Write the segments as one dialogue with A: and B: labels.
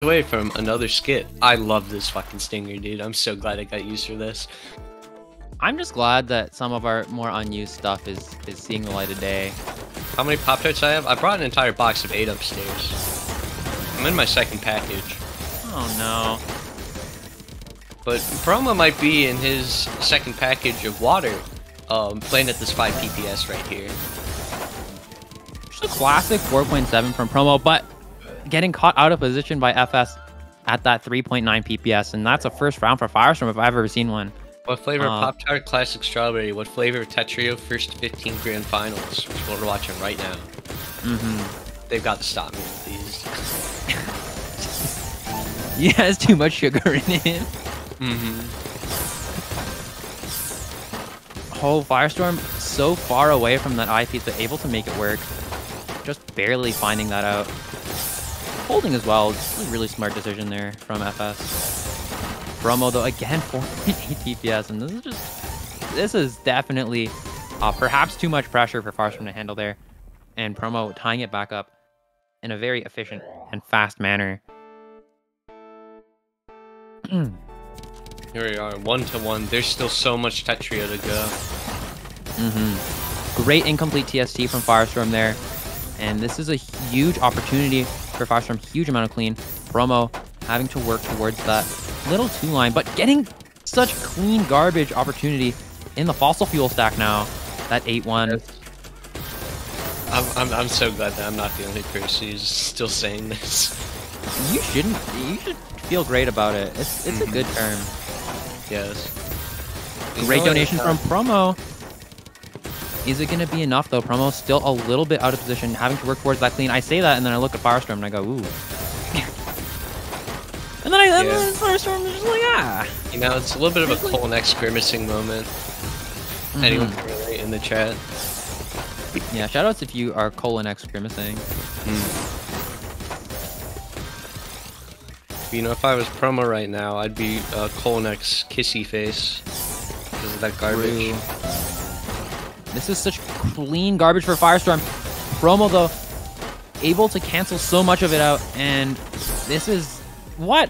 A: away from another skit. I love this fucking stinger, dude. I'm so glad I got used for this.
B: I'm just glad that some of our more unused stuff is seeing the light of day.
A: How many Pop-Tarts I have? I brought an entire box of 8 upstairs. I'm in my second package.
B: Oh no.
A: But Promo might be in his second package of water, playing at this 5 PPS right here.
B: Just a classic 4.7 from Promo, but getting caught out of position by FS at that 3.9 PPS, and that's a first round for FireStorm if I've ever seen one.
A: What flavor Pop-Tart? Classic Strawberry. What flavor Tetrio? First 15 Grand Finals, which we're watching right now. They've got to stop me with these.
B: He has too much sugar in it. Oh, FireStorm so far away from that eye piece, but able to make it work. Just barely finding that out. Holding as well. Just a really smart decision there from FS. Promo though, again, 4.8 TPS, and this is definitely perhaps too much pressure for FireStorm to handle there. And Promo tying it back up in a very efficient and fast manner.
A: Here we are, 1-1. There's still so much Tetrio to go.
B: Great incomplete TST from FireStorm there. And this is a huge opportunity for FireStorm, huge amount of clean. Promo having to work towards that little 2-line, but getting such clean garbage opportunity in the fossil fuel stack now. That 8-1.
A: Yes. I'm so glad that I'm not the only person who's still saying this.
B: You should feel great about it. It's a good term.
A: Yes.
B: Great donation from Promo. Is it going to be enough, though? Promo still a little bit out of position, having to work towards that clean. I say that, and then I look at FireStorm, and I go, ooh. And then FireStorm is just like, ah.
A: You know, it's a little bit of a Cole X grimacing moment. Anyone can relate in the chat.
B: Yeah, shoutouts if you are Cole X grimacing.
A: You know, if I was Promo right now, I'd be Cole X kissy face because of that garbage.
B: This is such clean garbage for FireStorm. Promo, though, able to cancel so much of it out, and this is... What?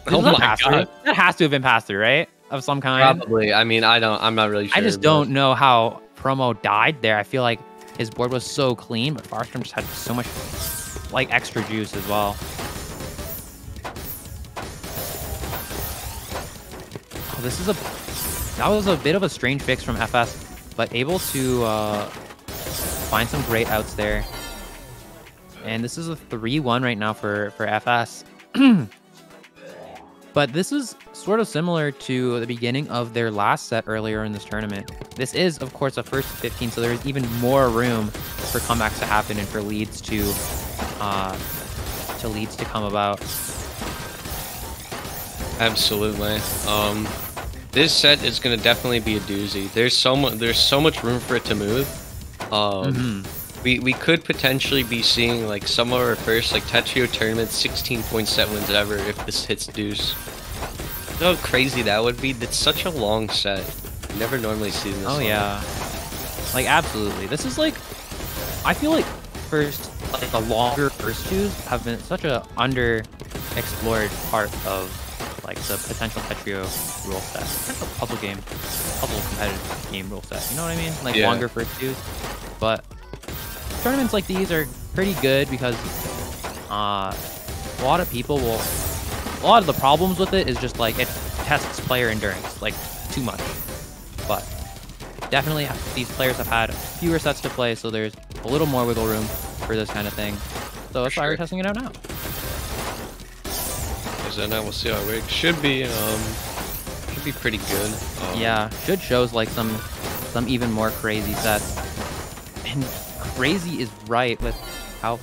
A: Oh my god.
B: That has to have been pass through, right? Of some kind?
A: Probably. I mean, I'm not really sure.
B: I just don't know how Promo died there. I feel like his board was so clean, but FireStorm just had so much, like, extra juice as well. Oh, that was a bit of a strange fix from FS, but able to find some great outs there. And this is a 3-1 right now for FS. But this is sort of similar to the beginning of their last set earlier in this tournament. This is, of course, a first 15, so there is even more room for comebacks to happen and for leads to come about. Absolutely.
A: This set is going to definitely be a doozy. There's so much room for it to move. We could potentially be seeing like some of our first like Tetrio tournament 16-point set wins ever if this hits deuce. You know how crazy that would be? That's such a long set. You never normally see this.
B: Oh yeah, like absolutely. This is like, I feel like the longer first twos have been such a underexplored part of like the potential Tetrio rule set, potential puzzle competitive game rule set. You know what I mean? Like longer first twos, but tournaments like these are pretty good because a lot of the problems with it is just like it tests player endurance like too much, but definitely these players have had fewer sets to play, so there's a little more wiggle room for this kind of thing. So that's why we're testing it out now.
A: So now we'll see how it works. Should be pretty good.
B: Yeah, should shows like some even more crazy sets. And crazy is right with how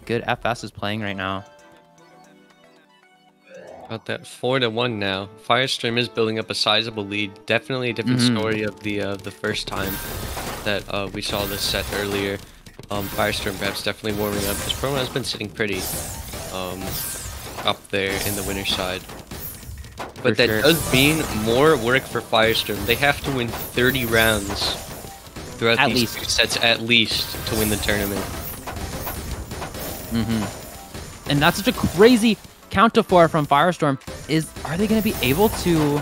B: good FS is playing right now.
A: About that 4-1 now. FireStorm is building up a sizable lead. Definitely a different story of the first time that we saw this set earlier. FireStorm perhaps definitely warming up because Promo has been sitting pretty up there in the winner's side. But that does mean more work for FireStorm. They have to win 30 rounds throughout these two sets at least to win the tournament.
B: And that's such a crazy count to 4 from FireStorm. Are they going to be able to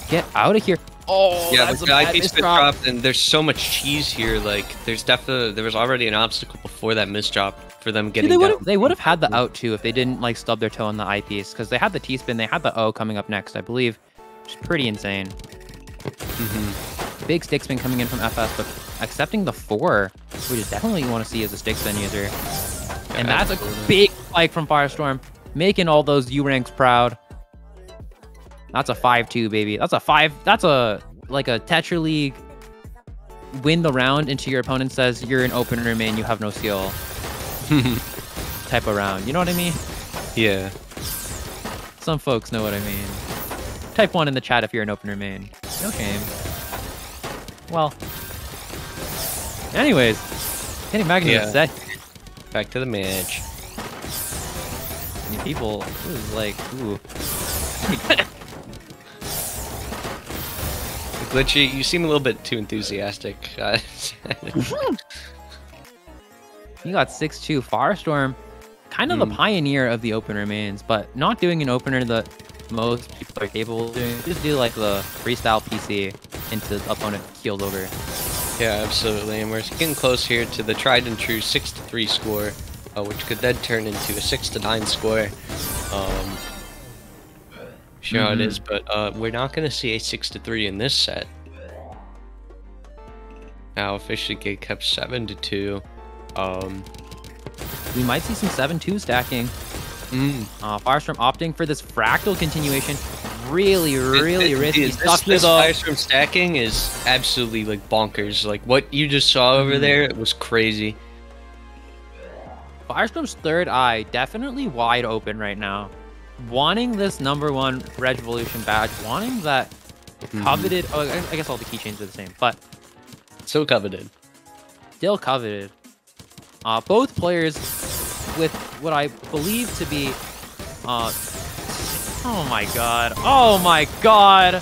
B: get out of here? Oh,
A: yeah,
B: that's
A: with
B: a
A: the
B: bad
A: IP spit
B: misdrop.
A: drop, and there's so much cheese here. Like, there was already an obstacle before that misdrop for them getting down.
B: They would have had the out too if they didn't like stub their toe on the eyepiece, because they had the T-spin, they had the O coming up next, I believe, which is pretty insane. Big stick spin coming in from FS, but accepting the 4, which is definitely what you want to see as a stick spin user. And that's a big spike from FireStorm, making all those U ranks proud. That's a 5-2, baby. That's a 5. That's like a Tetra League win the round until your opponent says you're an opener main, you have no skill type of round. You know what I mean?
A: Yeah.
B: Some folks know what I mean. Type 1 in the chat if you're an opener main. No shame. Well, anyways, getting back into the set.
A: Back to the match.
B: I mean, people, this is like, ooh.
A: Glitchy, you seem a little bit too enthusiastic.
B: You got 6-2. FireStorm, kind of the pioneer of the opener mains, but not doing an opener that most people are capable of doing. Just do like the freestyle PC until the opponent keels over.
A: Yeah, absolutely. And we're getting close here to the tried and true 6-3 score, which could then turn into a 6-9 score. Sure how it is, but we're not going to see a 6-3 in this set. Now officially get kept 7-2.
B: We might see some 7-2 stacking. FireStorm opting for this fractal continuation. Really risky stuff here,
A: this
B: though.
A: FireStorm stacking is absolutely like bonkers. Like what you just saw over there, it was crazy.
B: FireStorm's third eye definitely wide open right now. Wanting this #1 Redgevolution badge, wanting that coveted. Oh, I guess all the keychains are the same, but
A: so coveted.
B: Still coveted. Both players with what I believe to be. Oh my god! Oh my god!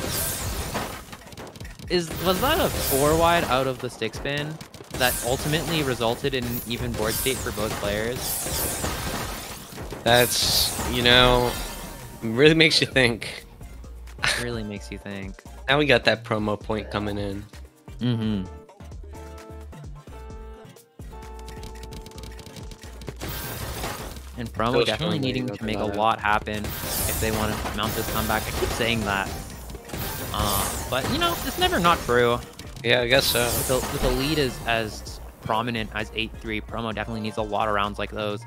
B: Was that a 4 wide out of the stick spin that ultimately resulted in an even board state for both players?
A: That's, you know, really makes you think.
B: Really makes you think.
A: Now we got that promo point coming in.
B: And promo definitely needing to make a lot happen if they want to mount this comeback. I keep saying that. But, you know, it's never not true.
A: Yeah, I guess so.
B: With the lead as prominent as 8-3, promo definitely needs a lot of rounds like those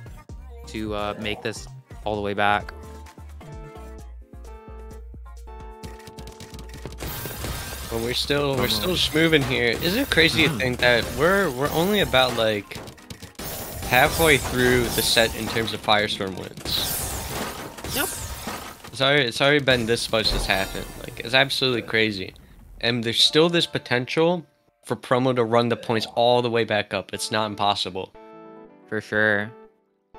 B: to make this all the way back.
A: But we're still just moving here. Is it crazy to think that we're only about like halfway through the set in terms of FireStorm wins?
B: Yep.
A: It's already been this much that's happened. Like, it's absolutely crazy. And there's still this potential for promo to run the points all the way back up. It's not impossible.
B: For sure.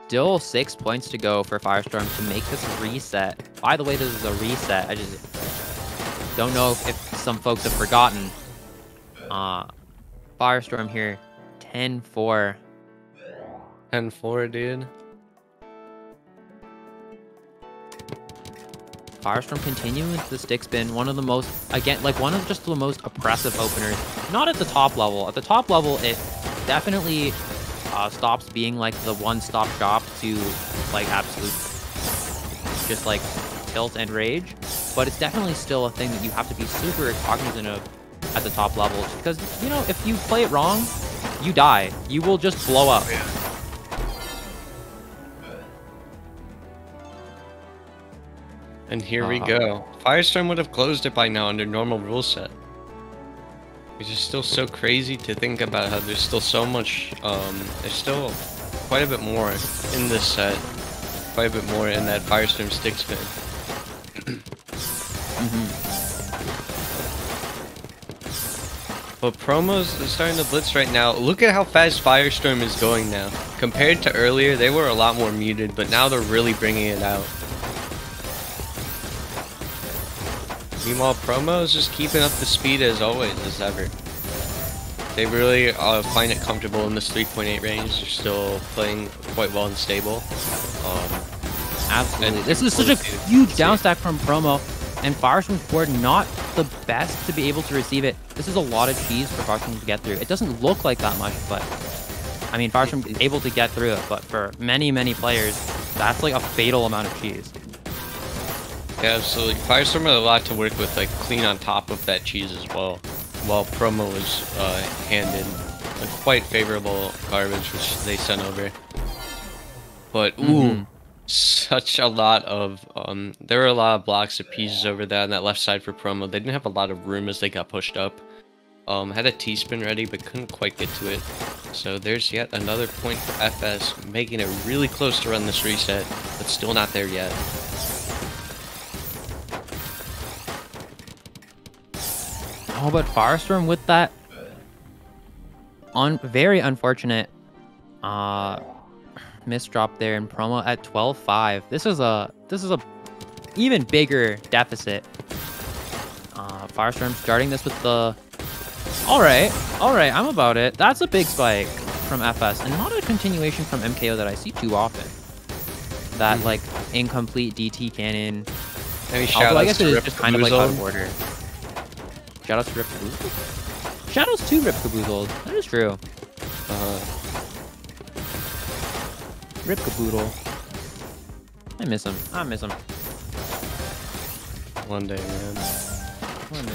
B: Still 6 points to go for FireStorm to make this reset. By the way, this is a reset. I just don't know if some folks have forgotten. FireStorm here, 10-4.
A: 10-4, dude.
B: FireStorm continuing with the stick spin, one of the most, again, like one of just the most oppressive openers. Not at the top level. At the top level, it definitely stops being like the one-stop shop to like absolute just like tilt and rage. But it's definitely still a thing that you have to be super cognizant of at the top level. Because, you know, if you play it wrong, you die. You will just blow up.
A: And here we go. FireStorm would have closed it by now under normal rule set. Which is still so crazy to think about how there's still so much, there's still quite a bit more in this set. Quite a bit more in that FireStorm stick spin. But promos are starting to blitz right now. Look at how fast FireStorm is going now. Compared to earlier, they were a lot more muted, but now they're really bringing it out. Meanwhile, promo is just keeping up the speed as always, as ever. They really find it comfortable in this 3.8 range. They're still playing quite well and stable.
B: Absolutely. This is such a huge downstack from Promo, and FireStorm's board not the best to be able to receive it. This is a lot of cheese for FireStorm to get through. It doesn't look like that much, but I mean, FireStorm is able to get through it, but for many, many players, that's like a fatal amount of cheese.
A: Yeah, absolutely. FireStorm had a lot to work with, like clean on top of that cheese as well, while Promo was handed a quite favorable garbage, which they sent over. But ooh, such a lot of there were a lot of blocks of pieces over there on that left side for Promo. They didn't have a lot of room as they got pushed up. Had a T-spin ready, but couldn't quite get to it. So there's yet another point for FS, making it really close to run this reset, but still not there yet.
B: Oh, but FireStorm with that very unfortunate misdrop there in Promo at 12-5. This is a even bigger deficit. FireStorm starting this with the all right, I'm about it. That's a big spike from FS, and not a continuation from MKO that I see too often. That like incomplete DT cannon. Although I guess it is just kind of like out of order. Shoutouts to Rip Caboozled? Shoutouts to Rip Caboozled. That is true. Rip Caboodle. I miss him.
A: One day, man.
B: One day.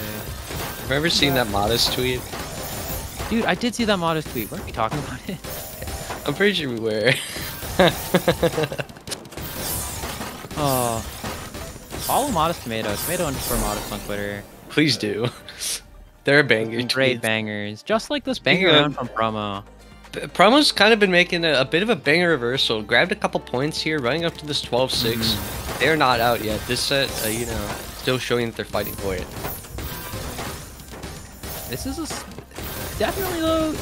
A: Have you ever seen that Modest tweet?
B: Dude, I did see that Modest tweet. Weren't we talking about it?
A: I'm pretty sure we were.
B: Oh. Follow Modest Tomato. Tomato_Modest on Twitter.
A: Please do. They're bangers.
B: Great bangers. Just like this banger round from Promo.
A: Promo's kind of been making a bit of a banger reversal. Grabbed a couple points here, running up to this 12-6. They're not out yet. This set, you know, still showing that they're fighting for it.
B: This is definitely, though,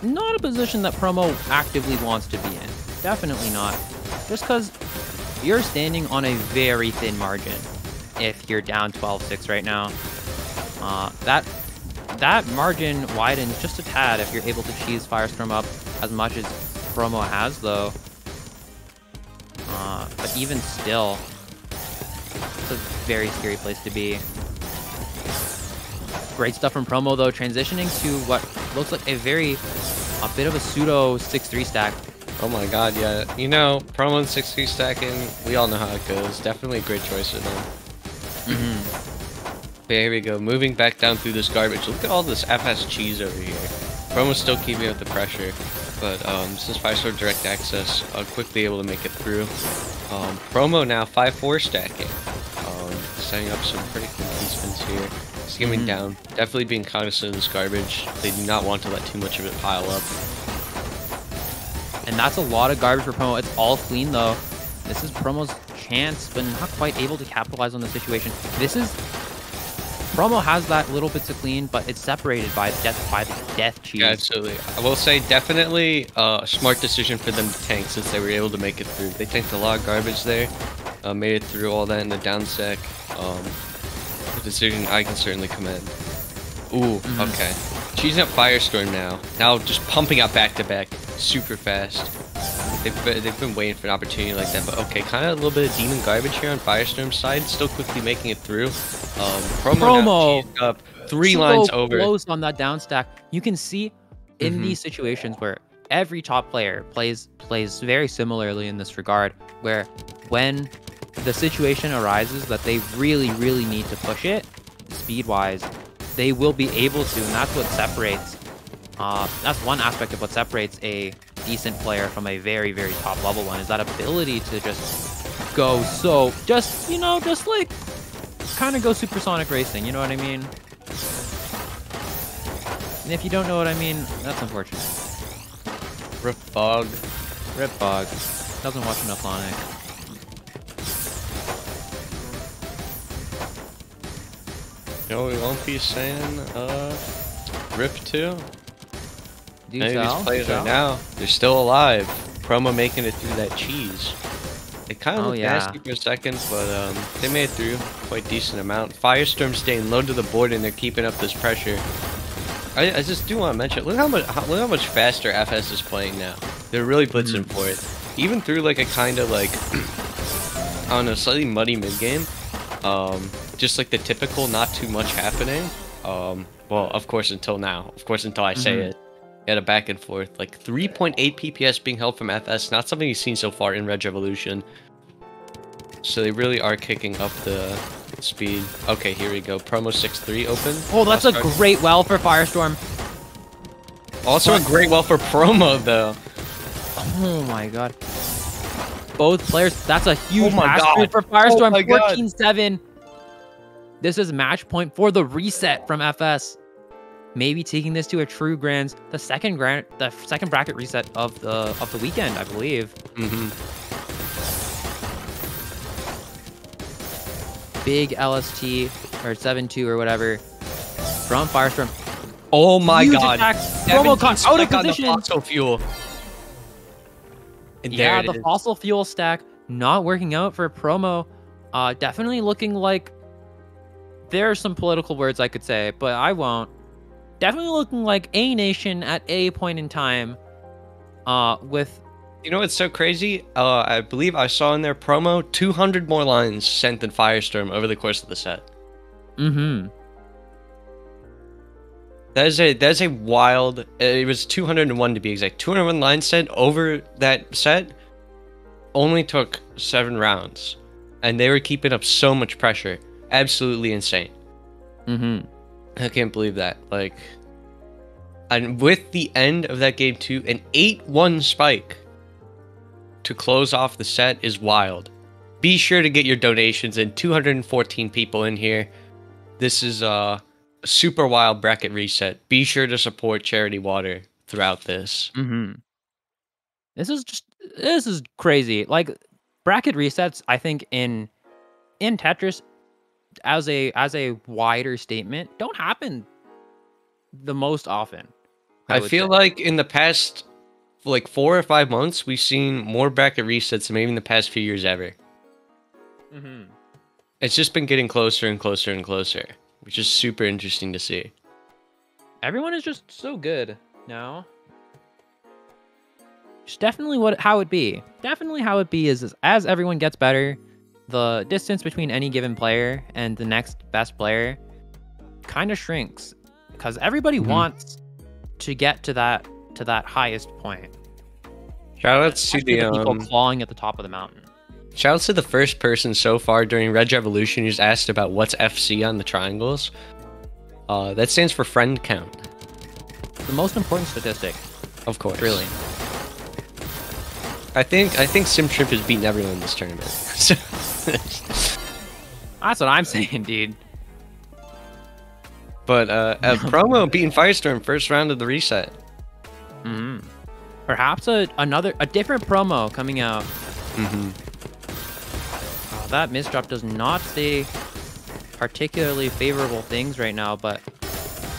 B: not a position that Promo actively wants to be in. Definitely not. Just because you're standing on a very thin margin if you're down 12-6 right now. That margin widens just a tad if you're able to cheese FireStorm up as much as Promo has, though. But even still, it's a very scary place to be. Great stuff from Promo, though, transitioning to what looks like a bit of a pseudo 6-3 stack.
A: Oh my god, yeah. You know, Promo and 6-3 stacking, we all know how it goes. Definitely a great choice for them. Okay, here we go. Moving back down through this garbage. Look at all this FS cheese over here. Promo's still keeping up the pressure, but since FireStorm direct access, quickly able to make it through. Promo now 5-4 stacking. Setting up some pretty cool T-spins here. Skimming down. Definitely being cognizant of this garbage. They do not want to let too much of it pile up.
B: And that's a lot of garbage for Promo. It's all clean, though. This is Promo's chance, but not quite able to capitalize on the situation. Promo has that little bit to clean, but it's separated by the death cheese.
A: Yeah, absolutely. I will say definitely a smart decision for them to tank since they were able to make it through. They tanked a lot of garbage there, made it through all that in the down stack. A decision I can certainly commend. Ooh, okay. Cheesing up FireStorm now. Now just pumping out back-to-back super fast. They've been waiting for an opportunity like that, but okay, kind of a little bit of demon garbage here on FireStorm's side, still quickly making it through. Promo now up 3 lines over.
B: Close on that down stack. You can see in these situations where every top player plays very similarly in this regard, where when the situation arises that they really need to push it speed-wise, they will be able to, and that's what separates. That's one aspect of what separates a decent player from a very top level one, is that ability to just go just like kind of go supersonic racing, you know what I mean? And if you don't know what I mean, that's unfortunate.
A: Rip Bog.
B: Doesn't watch enough Sonic.
A: You know what we won't be saying? Rip 2? Many of these players right now, they're still alive. Promo making it through that cheese. It kind of looked nasty for a second, but they made it through quite decent amount. FireStorm staying low to the board and they're keeping up this pressure. I just do want to mention, look how much faster FS is playing now. They're really blitzing for it. Even through like a kind of like, I don't know, slightly muddy mid game. Just like the typical, not too much happening. Well, of course until now. Of course until I say it. Get a back and forth. Like 3.8 PPS being held from FS. Not something you've seen so far in Redgevolution. So they really are kicking up the speed. Okay, here we go. Promo 6-3 open.
B: Oh, that's a great well for FireStorm.
A: Also a great well for Promo, though.
B: Oh my god. Both players. That's a huge match point for
A: Oh
B: FireStorm.
A: my god.
B: 14-7. This is match point for the reset from FS. Maybe taking this to a true grands, the second bracket reset of the weekend, I believe. Big LST or 7-2 or whatever from FireStorm.
A: Oh my
B: Huge
A: god.
B: Attack. Promo caught out of position.
A: The fossil fuel. And
B: yeah, the fossil fuel stack not working out for Promo. Definitely looking like there are some political words I could say, but I won't. Definitely looking like a nation at a point in time. With
A: You know what's so crazy? I believe I saw in their promo 200 more lines sent than FireStorm over the course of the set. That is a wild. It was 201 to be exact. 201 lines sent over that set. Only took 7 rounds, and they were keeping up so much pressure. Absolutely insane. I can't believe that. Like, and with the end of that game too, an 8-1 spike to close off the set is wild. Be sure to get your donations in. 214 people in here. This is a super wild bracket reset. Be sure to support Charity Water throughout this.
B: This is crazy. Like, bracket resets, I think in Tetris as a wider statement don't happen the most often.
A: I feel like in the past like 4 or 5 months we've seen more bracket resets than maybe in the past few years ever. It's just been getting closer and closer and closer, which is super interesting to see.
B: Everyone is just so good now. It's definitely how it be. Definitely how it be is as everyone gets better, the distance between any given player and the next best player kind of shrinks because everybody wants to get to that highest point.
A: Shoutouts to the
B: people clawing at the top of the mountain.
A: Shoutouts to the first person so far during Redgevolution who's asked about what's FC on the triangles. That stands for friend count.
B: The most important statistic.
A: Of course.
B: Really.
A: I think SimTrip has beaten everyone in this tournament.
B: That's what I'm saying, dude.
A: But Promo beating FireStorm first round of the reset.
B: Perhaps a different Promo coming out. That misdrop does not say particularly favorable things right now, but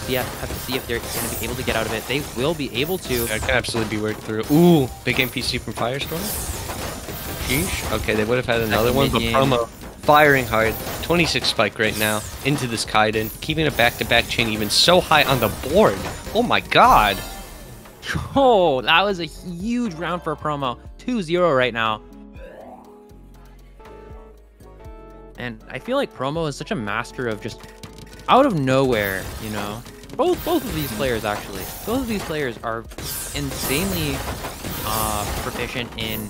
B: we have to see if they're going to be able to get out of it. They will be able to.
A: That can absolutely be worked through. Ooh, big NPC from FireStorm. Sheesh. Okay, they would have had another one, but Promo firing hard. 26 spike right now into this Kaiden, keeping a back-to-back chain even so high on the board. Oh my god.
B: Oh, that was a huge round for Promo. 2-0 right now. And I feel like Promo is such a master of just out of nowhere, you know? Both of these players, actually. Both of these players are insanely proficient in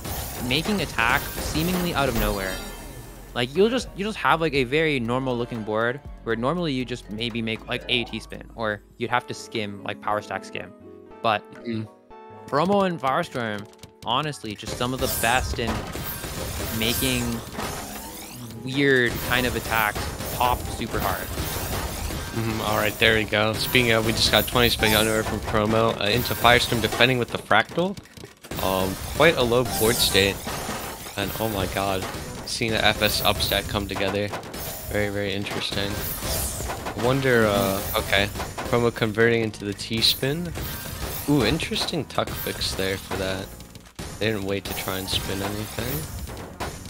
B: making attack seemingly out of nowhere. Like, you'll just have like a very normal looking board where normally you just maybe make like AT spin, or you'd have to skim, like power stack skim. But Promo and FireStorm, honestly, just some of the best in making weird kind of attacks pop super hard.
A: All right, there we go. Speaking of, we just got 20 spin under from Promo into FireStorm defending with the Fractal. Quite a low board state, and oh my god, seeing the FS upstack come together, very, very interesting. I wonder, okay, Promo converting into the T-spin. Ooh, interesting tuck fix there for that. They didn't wait to try and spin anything.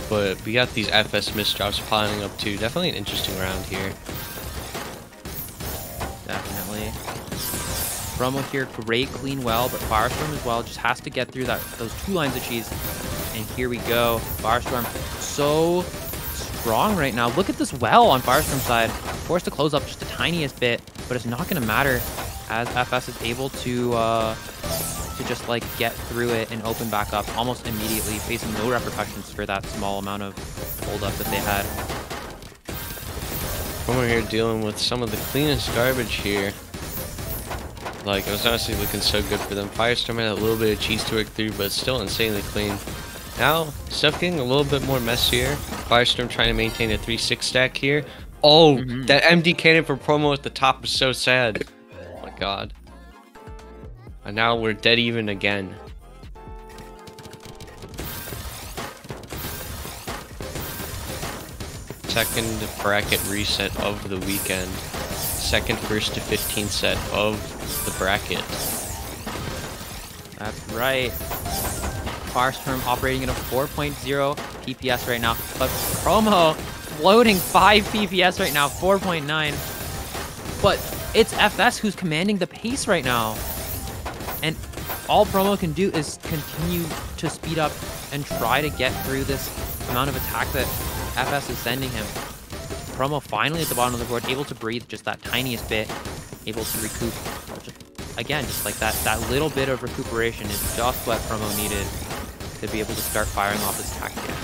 A: But we got these FS misdrops piling up too. Definitely an interesting round here.
B: Definitely. Promo here, great clean well, but FireStorm as well just has to get through those 2 lines of cheese. And here we go. FireStorm so strong right now. Look at this well on FireStorm's side. Forced to close up just the tiniest bit, but it's not going to matter as FS is able to just like get through it and open back up almost immediately, facing no repercussions for that small amount of hold-up that they had.
A: We're here dealing with some of the cleanest garbage here. Like, it was honestly looking so good for them. FireStorm had a little bit of cheese to work through, but still insanely clean. Now, stuff getting a little bit more messier. FireStorm trying to maintain a 3-6 stack here. Oh, that MD cannon for Promo at the top was so sad. Oh my god. And now we're dead even again. Second bracket reset of the weekend. Second 1st to 15 set of the bracket.
B: That's right. FireStorm operating at a 4.0 PPS right now, but Promo floating 5 PPS right now, 4.9. But it's FS who's commanding the pace right now. And all Promo can do is continue to speed up and try to get through this amount of attack that FS is sending him. Promo finally at the bottom of the board, able to breathe just that tiniest bit, able to recoup. Again, just like that little bit of recuperation is just what Promo needed to be able to start firing off his attack again.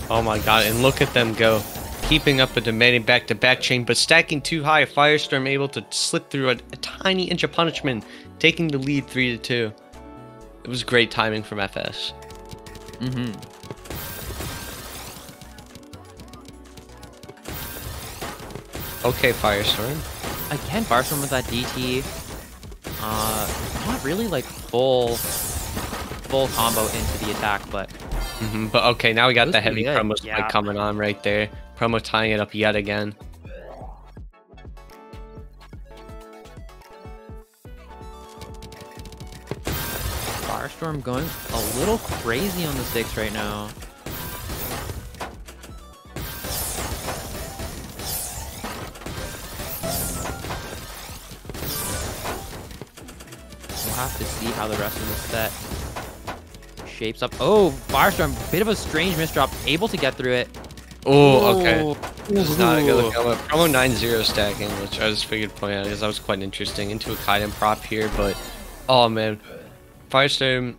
A: Oh my god, and look at them go. Keeping up a demanding back-to-back chain, but stacking too high. FireStorm able to slip through a tiny inch of punishment, taking the lead 3-2. It was great timing from FS. Okay, FireStorm.
B: Again, FireStorm with that DT. Not really like full combo into the attack, but...
A: But okay, now we got the heavy
B: good.
A: promo spike coming on right there. Promo tying it up yet again.
B: FireStorm going a little crazy on the sticks right now. We'll have to see how the rest of the set shapes up. Oh, FireStorm, bit of a strange misdrop, able to get through it.
A: Oh, okay. This is not a good look. Promo 9-0 stacking, which I just figured to point out because that was quite interesting. Into a Kaiden prop here, but oh man, FireStorm,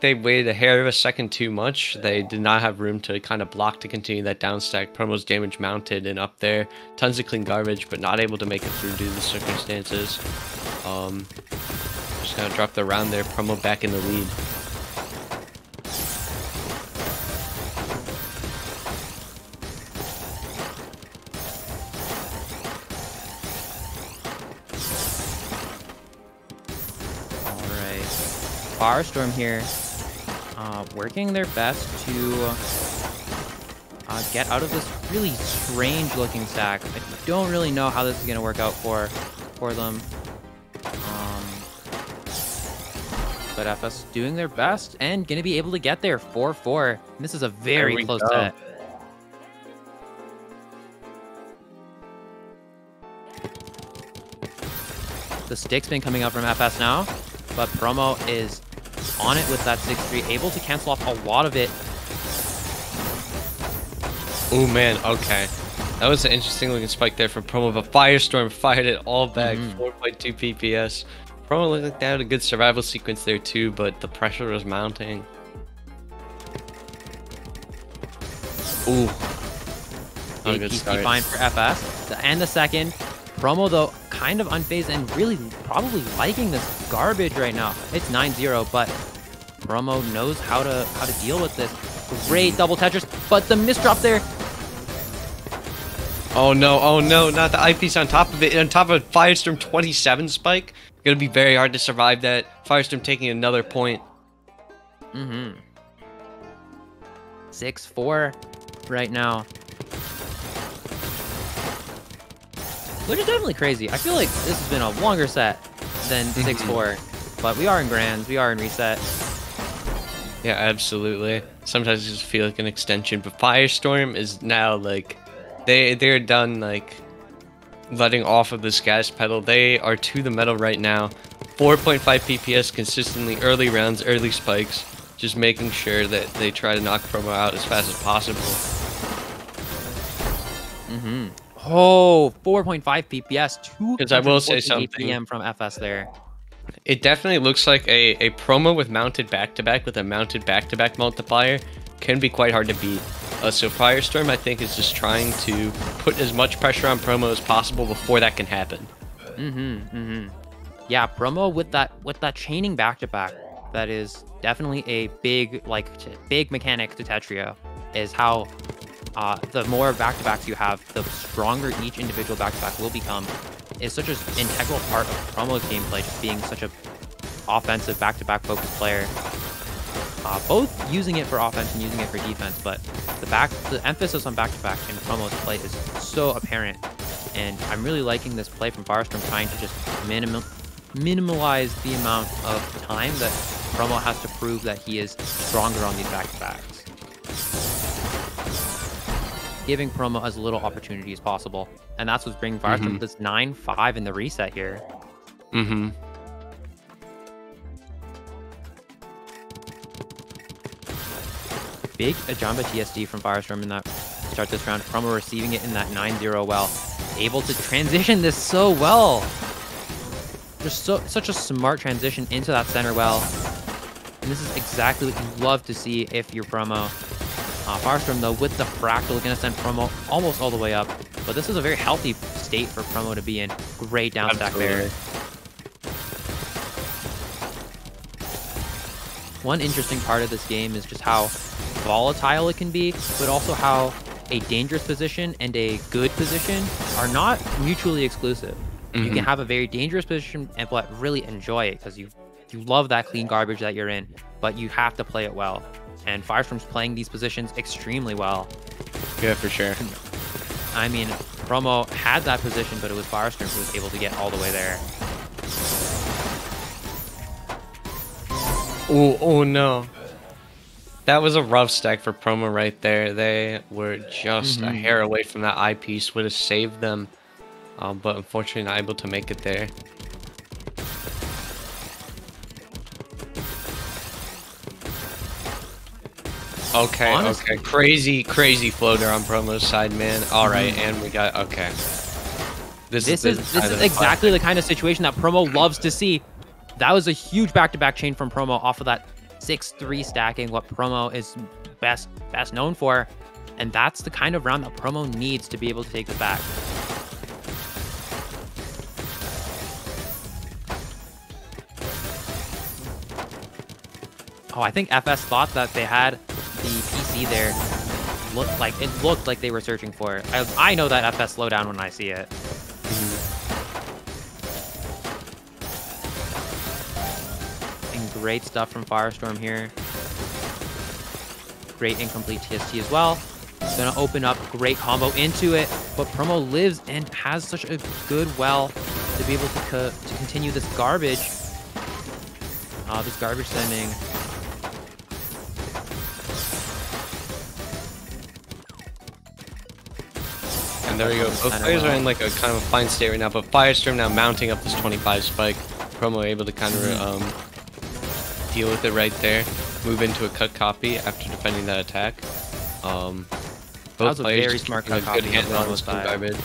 A: they waited a hair of a second too much. They did not have room to kind of block to continue that down stack. Promo's damage mounted and up there. Tons of clean garbage, but not able to make it through due to the circumstances. Just gonna drop the round there. Promo back in the lead.
B: FireStorm here, working their best to get out of this really strange looking stack. I don't really know how this is going to work out for them. But FS doing their best and going to be able to get there 4-4. This is a very close set. The stick spin coming up from FS now, but Promo is on it with that 6-3, able to cancel off a lot of it.
A: Oh man, okay. That was an interesting looking spike there from Promo, but FireStorm fired it all back, 4.2 PPS. Promo looked like they had a good survival sequence there too, but the pressure was mounting. Ooh.
B: Big PC fine for FS. And the second. Promo though, kind of unfazed and really probably liking this garbage right now. It's 9-0, but Promo knows how to deal with this. Great double Tetris, but the misdrop there.
A: Oh no, not the eyepiece on top of it. On top of FireStorm 27 spike. Gonna be very hard to survive that. FireStorm taking another point.
B: 6-4 right now. Which is definitely crazy. I feel like this has been a longer set than 6-4. But we are in grands, we are in reset.
A: Yeah, absolutely. Sometimes I just feel like an extension. But FireStorm is now like they're done like letting off of this gas pedal. They are to the metal right now. 4.5 PPS consistently, early rounds, early spikes, just making sure that they try to knock Promo out as fast as possible.
B: Oh, 4.5 PPS, 2
A: Because I will say something.
B: APM from FS there.
A: It definitely looks like a Promo with mounted back-to-back with a mounted back-to-back multiplier can be quite hard to beat. So FireStorm, I think, is just trying to put as much pressure on Promo as possible before that can happen.
B: Yeah, Promo with that chaining back-to-back, that is definitely a big mechanic to Tetrio, is how the more back-to-backs you have, the stronger each individual back-to-back will become. Is such an integral part of Promo's gameplay, just being such a offensive back-to-back focused player. Both using it for offense and using it for defense, but the emphasis on back-to-back in Promo's play is so apparent, and I'm really liking this play from FireStorm, trying to just minimalize the amount of time that Promo has to prove that he is stronger on these back-to-backs, giving Promo as little opportunity as possible, and that's what's bringing FireStorm to this 9-5 in the reset here. Big Ajamba TSD from FireStorm in that start this round. Promo receiving it in that 9-0 well. Able to transition this so well. Just such a smart transition into that center well. And this is exactly what you love to see if you're Promo. FireStorm, though, with the fractal, going to send Promo almost all the way up. But this is a very healthy state for Promo to be in. Great down stack there. One interesting part of this game is just how volatile it can be, but also how a dangerous position and a good position are not mutually exclusive. You can have a very dangerous position and but really enjoy it because you love that clean garbage that you're in, but you have to play it well. And FireStorm's playing these positions extremely well.
A: Yeah, for sure.
B: I mean, Promo had that position, but it was FireStorm who was able to get all the way there.
A: Oh no. That was a rough stack for Promo right there. They were just a hair away from that eyepiece. Would have saved them, but unfortunately not able to make it there. Okay, okay. Crazy floater on Promo's side, man. All right, and we got, okay. This is
B: exactly the kind of situation that Promo loves to see. That was a huge back-to-back chain from Promo off of that 6-3 stacking, what Promo is best known for. And that's the kind of round that Promo needs to be able to take the back. Oh, I think FS thought that they had the PC there. It looked like they were searching for it. I know that FS slow down when I see it. And great stuff from FireStorm here. Great incomplete TST as well. Gonna open up, great combo into it, but Promo lives and has such a good well to be able to continue this garbage. This garbage sending.
A: And there we go. Both players are in like a kind of a fine state right now, but FireStorm now mounting up this 25 spike. Promo able to kind of deal with it right there. Move into a cut copy after defending that attack. Both players very smart cut copy. Good handle on this garbage.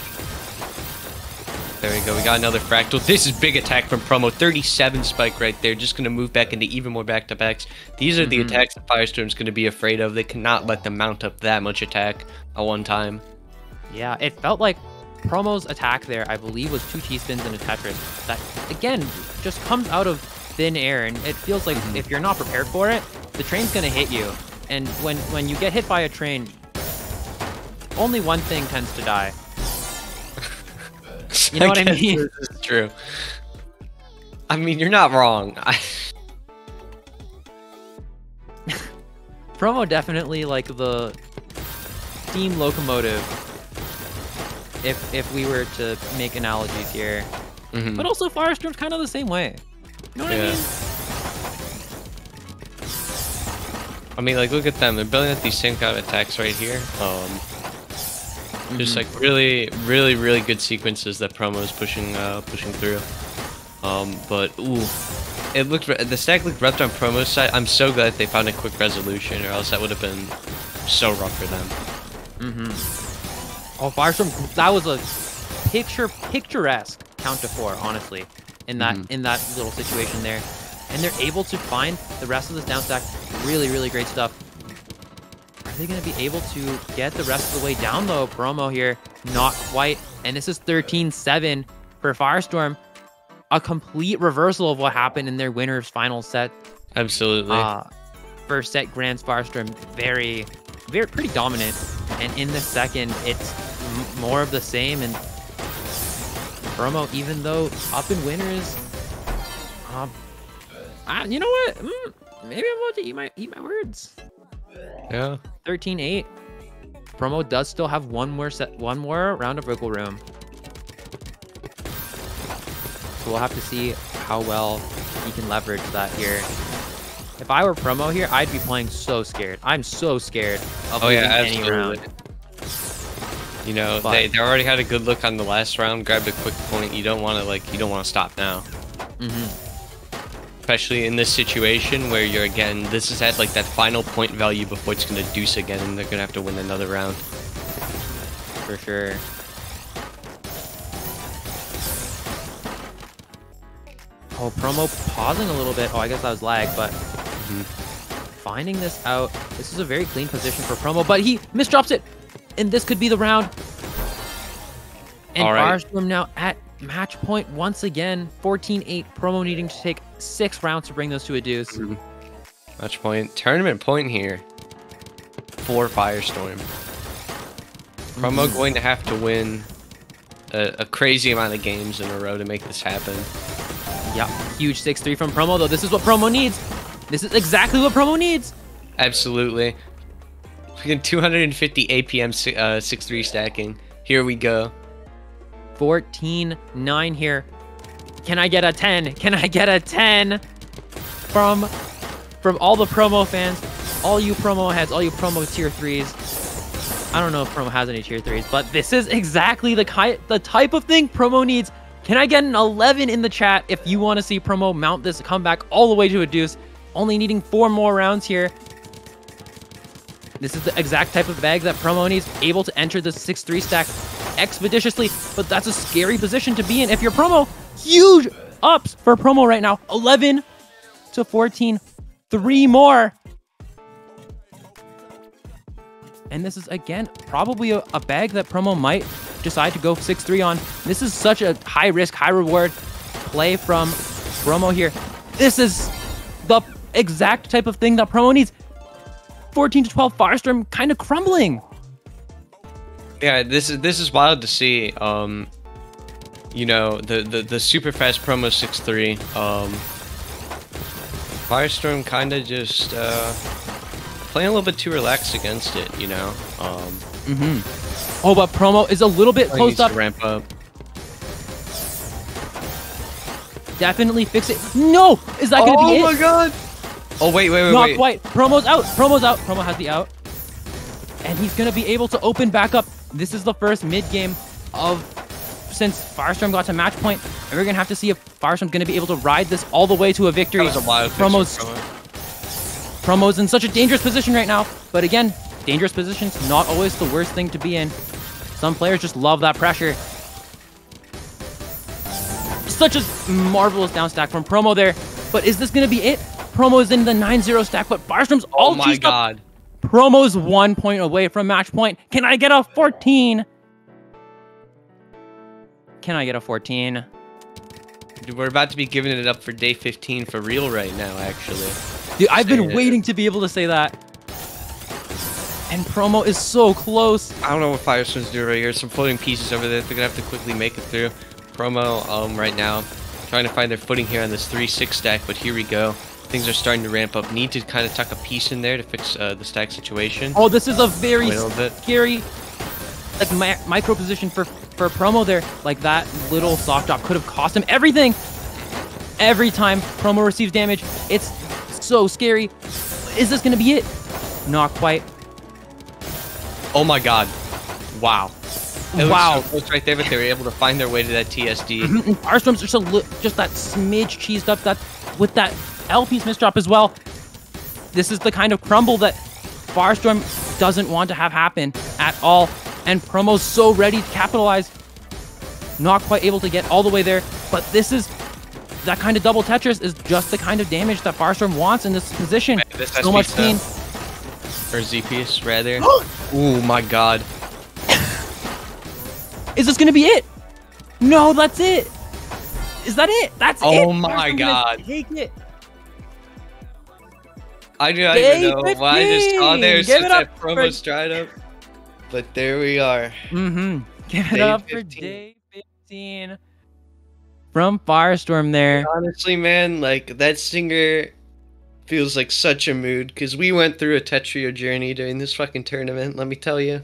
A: There we go. We got another fractal. This is big attack from Promo. 37 spike right there. Just going to move back into even more back-to-backs. These are the attacks that FireStorm's going to be afraid of. They cannot let them mount up that much attack at one time.
B: Yeah, it felt like Promo's attack there, I believe, was 2 T-spins and a Tetris. That, again, just comes out of thin air, and it feels like if you're not prepared for it, the train's going to hit you. And when you get hit by a train, only one thing tends to die. You know what I mean?
A: This is true. I mean, you're not wrong.
B: Promo definitely like the steam locomotive, if we were to make analogies here. But also FireStorm's kind of the same way. You know what I mean?
A: I mean, like, look at them. They're building up these same kind of attacks right here. Just like really good sequences that Promo is pushing through. But ooh, the stack looked rough on Promo's side. I'm so glad they found a quick resolution, or else that would have been so rough for them.
B: Oh, FireStorm, that was a picturesque count to 4, honestly, in that little situation there. And they're able to find the rest of this down stack. Really, really great stuff. Are they going to be able to get the rest of the way down, though? Promo here, not quite. And this is 13-7 for FireStorm. A complete reversal of what happened in their winner's final set.
A: Absolutely.
B: First set, Grand's FireStorm, pretty dominant. And in the second, it's more of the same. And Promo, even though up in winners, you know what? Maybe I'm about to eat my words.
A: Yeah.
B: 13-8. Promo does still have one more round of wiggle room. So we'll have to see how well he can leverage that here. If I were Promo here, I'd be playing so scared. I'm so scared of losing any round.
A: You know, they already had a good look on the last round, grabbed a quick point. You don't want to stop now. Especially in this situation where this is at like that final point value before it's going to deuce again, and they're going to have to win another round.
B: For sure. Oh, Promo pausing a little bit. Oh, I guess that was lag, but finding this out. This is a very clean position for Promo, but he misdrops it, and this could be the round. And FireStorm now at match point once again. 14-8. Promo needing to take 6 rounds to bring those to a deuce.
A: Match point, tournament point here for FireStorm. Promo going to have to win a crazy amount of games in a row to make this happen.
B: Yeah, huge 6-3 from Promo, though. This is what Promo needs. This is exactly what Promo needs.
A: Absolutely. Freaking 250 APM 6-3 stacking. Here we go.
B: 14-9 here. Can I get a 10? Can I get a 10 from all the Promo fans, all you Promo heads, all you Promo tier 3s? I don't know if Promo has any tier 3s, but this is exactly the type of thing Promo needs. Can I get an 11 in the chat if you want to see Promo mount this comeback all the way to a deuce? Only needing 4 more rounds here. This is the exact type of bag that Promo needs, able to enter the 6-3 stack expeditiously, but that's a scary position to be in if you're Promo. Huge ups for Promo right now. 11-14. 3 more. And this is, again, probably a bag that Promo might decide to go 6-3 on. This is such a high risk, high reward play from Promo here. This is the exact type of thing that Promo needs. 14-12, FireStorm kind of crumbling.
A: Yeah, this is wild to see. You know, the super fast Promo 6-3. FireStorm kind of just playing a little bit too relaxed against it, you know.
B: Oh, but Promo is a little bit closed up.
A: To ramp up.
B: Definitely fix it. No! Is that going to be it?
A: Oh my god! Oh, wait.
B: Not quite. Promo's out. Promo's out. Promo has the out. And he's going to be able to open back up. This is the first mid-game since FireStorm got to match point. And we're going to have to see if FireStorm's going to be able to ride this all the way to a victory.
A: That was a wild
B: Promo's in such a dangerous position right now. But again, dangerous positions, not always the worst thing to be in. Some players just love that pressure. Such a marvelous down stack from Promo there. But is this going to be it? Promo is in the 9-0 stack, but FireStorm's all juiced up. Promo's 1 point away from match point. Can I get a 14? Can I get a 14?
A: Dude, we're about to be giving it up for day 15 for real right now, actually.
B: Dude, I've been waiting to be able to say that. And Promo is so close.
A: I don't know what FireStorm's doing right here. Some floating pieces over there. They're going to have to quickly make it through. Promo, right now, trying to find their footing here on this 3-6 stack, but here we go. Things are starting to ramp up. Need to kind of tuck a piece in there to fix the stack situation.
B: Oh, this is a very scary like micro position for Promo there. Like that little soft drop could have cost him everything. Every time Promo receives damage, it's so scary. Is this going to be it? Not quite.
A: Oh my god. Wow. It
B: Wow.
A: was so close right there, but they were able to find their way to that TSD.
B: FireStorm's just that smidge cheesed up that with that L piece misdrop as well. This is the kind of crumble that FireStorm doesn't want to have happen at all. And Promo's so ready to capitalize. Not quite able to get all the way there, but this is that kind of double Tetris is just the kind of damage that FireStorm wants in this position.
A: This
B: so much pain.
A: Or Z-piece, rather. Ooh, my god.
B: Is this gonna be it? No, that's it. Is that it? That's it.
A: Oh my god.
B: Take it.
A: I do not even know why I just saw there since that promo straight up. But there we are.
B: Give it up for day 15 from FireStorm there.
A: Honestly, man, like that Stinger feels like such a mood because we went through a Tetrio journey during this fucking tournament, let me tell you.